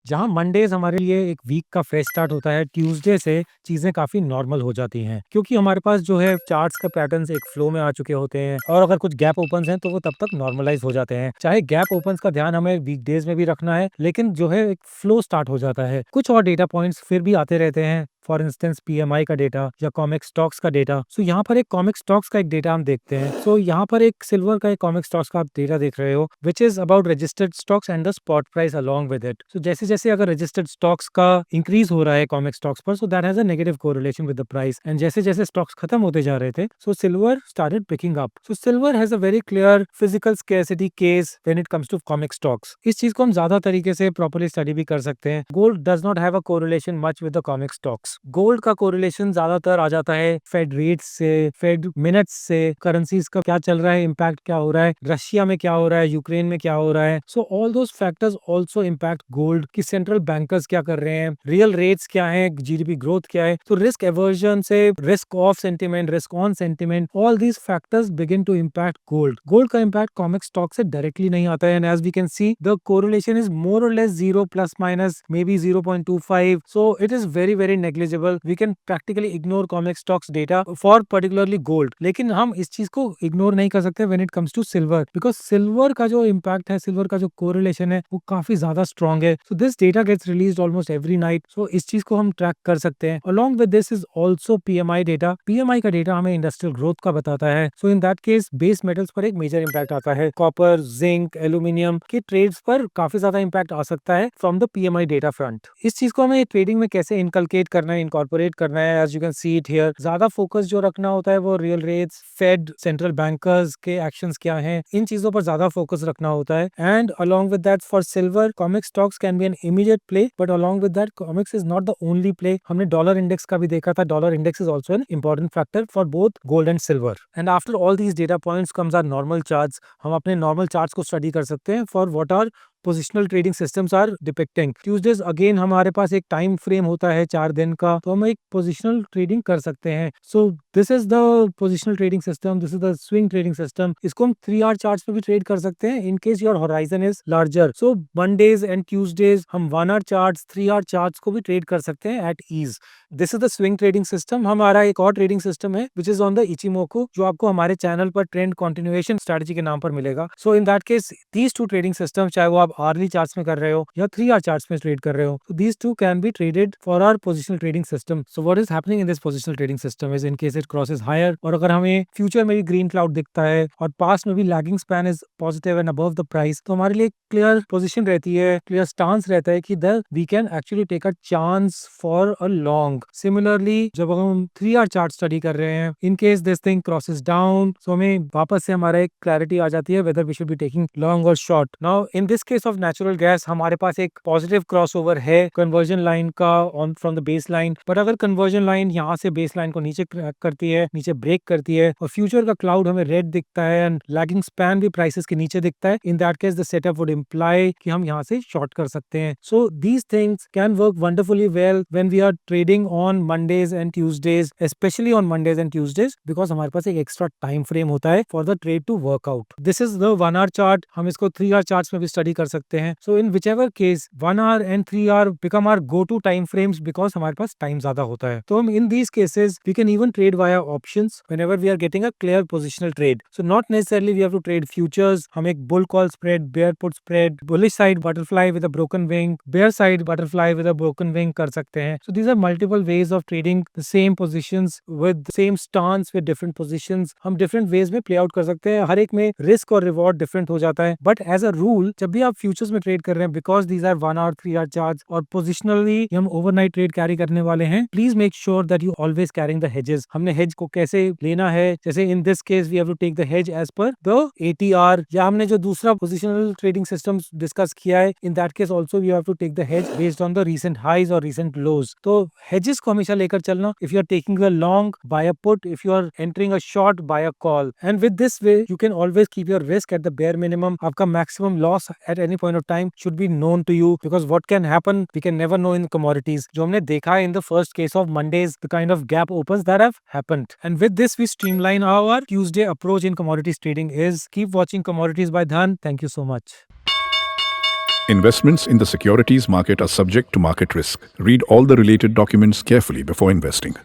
जहाँ मंडेज़ हमारे लिए एक वीक का फ्रेश स्टार्ट होता है, ट्यूसडे से चीज़ें काफ़ी नॉर्मल हो जाती हैं। क्योंकि हमारे पास जो है चार्ट्स का पैटर्न्स एक फ्लो में आ चुके होते हैं और अगर कुछ गैप ओपन्स हैं तो वो तब तक नॉर्मलाइज़ हो जाते हैं। चाहे गैप ओपन्स का ध्यान हमें वीकडेज़ में भी रखना है, लेकिन जो है एक फ्लो स्टार्ट हो जाता है। कुछ और डेटा पॉइंट्स फिर भी आते रहते हैं, फॉर इंस्टेंस पीएमआई का डेटा या कॉमिक स्टॉक्स का डेटा। सो यहाँ पर एक कॉमिक स्टॉक्स का एक डेटा हम देखते हैं। सो यहाँ पर एक सिल्वर का एक कॉमिक स्टॉक्स का आप डेटा देख रहे हो, which is about registered stocks and the spot price along with it. So जैसे जैसे अगर रजिस्टर्ड स्टॉक्स का इंक्रीज हो रहा है कॉमिक स्टॉक्स पर, so that has a negative correlation with the price, and जैसे जैसे स्टॉक्स खत्म होते जा रहे थे, so silver started picking up. So silver has a very clear physical scarcity case when it comes to COMEX stocks. इस चीज को हम ज्यादा तरीके से प्रॉपर्ली स्टडी भी कर सकते हैं। Gold does not have a correlation much with the comic stocks. Gold का कोरिलेशन ज्यादातर आ जाता है फेड रेट्स से, फेड मिनट्स से, करेंसीज का क्या चल रहा है, इम्पैक्ट क्या हो रहा है, रशिया में क्या हो रहा है, यूक्रेन में क्या हो रहा है। So all those factors also impact gold कि सेंट्रल बैंकर्स क्या कर रहे हैं, रियल रेट्स क्या है, जीडीपी ग्रोथ क्या है। तो रिस्क एवर्जन से risk off sentiment, risk on sentiment, all these factors begin to impact gold. Gold का इम्पैक्ट कॉमिक स्टॉक से डायरेक्टली नहीं आता है, and as we can see the correlation is more or less zero, plus minus may be 0.25. So it is very very negligible. We can practically ignore COMEX stocks data for particularly gold, लेकिन हम इस चीज को ignore नहीं कर सकते when it comes to silver, because silver का जो इम्पैक्ट है, सिल्वर का जो कोरिलेशन है, वो काफी ज्यादा स्ट्रॉन्ग है। So this data gets released almost every night. So इस चीज को हम ट्रैक कर सकते हैं। Along with this is also PMI data. PMI का डेटा हमें इंडस्ट्रियल ग्रोथ का बताता है। So in that case base metals पर एक मेजर इम्पैक्ट आता है। कॉपर, जिंक, एल्यूमिनियम के ट्रेड्स पर काफी ज्यादा इम्पैक्ट आ सकता है from the PMI data front. इस चीज को हमें ट्रेडिंग में कैसे इनकलकेट करना है, इनकॉर्पोरेट करना है, as you can see it here, ज्यादा फोकस जो रखना होता है वो real rates, Fed, central bankers के एक्शंस क्या हैं, इन चीजों पर ज्यादा फोकस रखना होता है। And along with that for silver, Comex stocks can be an immediate play, but along with that Comex is not the only play. हमने डॉलर इंडेक्स का भी देखा था। Dollar index is also an important factor for both gold and silver. And after all these data points comes are normal charts. हम अपने normal charts को study कर सकते हैं for what are positional trading systems are depicting. Tuesdays again हमारे पास एक time frame होता है 4 दिन का, तो हम एक पोजिशनल ट्रेडिंग कर सकते हैं। So this is the positional trading system, this is the swing trading system. इसको हम 3 आवर चार्ट्स पे भी ट्रेड कर सकते हैं in case your horizon is larger. So Mondays and Tuesdays हम 1 आवर चार्ट्स, 3 आवर चार्ट्स को भी ट्रेड कर सकते हैं at ease. This is the swing trading system. हमारा एक और ट्रेडिंग सिस्टम है which is on the Ichimoku, जो आपको हमारे चैनल पर ट्रेंड कंटिन्यूएशन स्ट्रेटजी के नाम पर मिलेगा। So in that case these two trading system, चाहे वो आप आर्ली चार्ट्स में कर रहे हो या 3 आवर चार्ट्स में ट्रेड कर रहे हो, these two can be traded for our positional trading system. So what is happening in this positional trading system is in case it crosses higher, और अगर हमें फ्यूचर में भी ग्रीन क्लाउड दिखता है और पास्ट में भी lagging span is positive and above the price, तो हमारे लिए क्लियर पोजिशन रहती है, क्लियर स्टांस रहता है कि we can actually take a chance for a long. Similarly जब हम 3 आवर चार्ट स्टडी कर रहे हैं, in case this thing crosses down, so हमें वापस से हमारा एक क्लैरिटी आ जाती है whether we should be taking long और short. Now in this case of natural gas हमारे पास एक पॉजिटिव क्रॉसओवर है कन्वर्जन लाइन का on from the base line, but अगर कन्वर्जन लाइन यहाँ से बेस लाइन को नीचे क्रैक करती है, नीचे ब्रेक करती है, और फ्यूचर का क्लाउड हमें रेड दिखता है एंड लैगिंग स्पैन भी प्राइसेस के नीचे दिखता है, in that case the setup would imply कि हम यहाँ से शॉर्ट कर सकते हैं। So these things can work wonderfully well when we are trading on Mondays and Tuesdays, specially on Mondays and Tuesdays, because हमारे पास एक एक्स्ट्रा टाइम फ्रेम होता है for the trade to work out. This is the 1 hour chart. हम इसको 3 hour charts में भी study कर सकते हैं। So in whichever case 1 hour and 3 hour become our go to time frames, because हमारे पास टाइम ज्यादा होता है। तो हम in these cases we can even trade via options whenever we are getting a clear positional trade. So not necessarily we have to trade futures. हम एक bull call spread, bear put spread, bullish side butterfly with a broken wing, bear side butterfly with a broken wing कर सकते हैं। So these are multiple ways of trading the same positions with same stance with different positions. हम different ways में play out कर सकते हैं, हर एक में रिस्क और रिवॉर्ड डिफरेंट हो जाता है। बट एज अ रूल जब भी आप फ्यूचर्स में ट्रेड कर रहे हैं, because these are 1 hour 3 hour charts और पोजिशनली हम ओवरनाइट ट्रेड कैरी करने वाले हैं, please make sure that you always carrying the hedges. हमने हेज को कैसे लेना है, जैसे in this case we have to take the hedge as per the ATR, या हमने जो दूसरा पोजिशनल ट्रेडिंग सिस्टम डिस्कस किया है, in that case also we have to take the hedge based on the recent highs और recent lows. तो hedges को हमेशा लेकर चलना। If you are taking a long, buy a put, if you are entering a short, buy a call, and with this way you can always keep your risk at the bare minimum. आपका maximum loss at any point of time should be known to you, because what can happen we can never know in commodities. जो हमने देखा है in the first case of Mondays, the kind of gap opens that have happened, and with this we streamline our Tuesday approach in commodities trading. Is keep watching Commodities by Dhan. Thank you so much. Investments in the securities market are subject to market risk. Read all the related documents carefully before investing.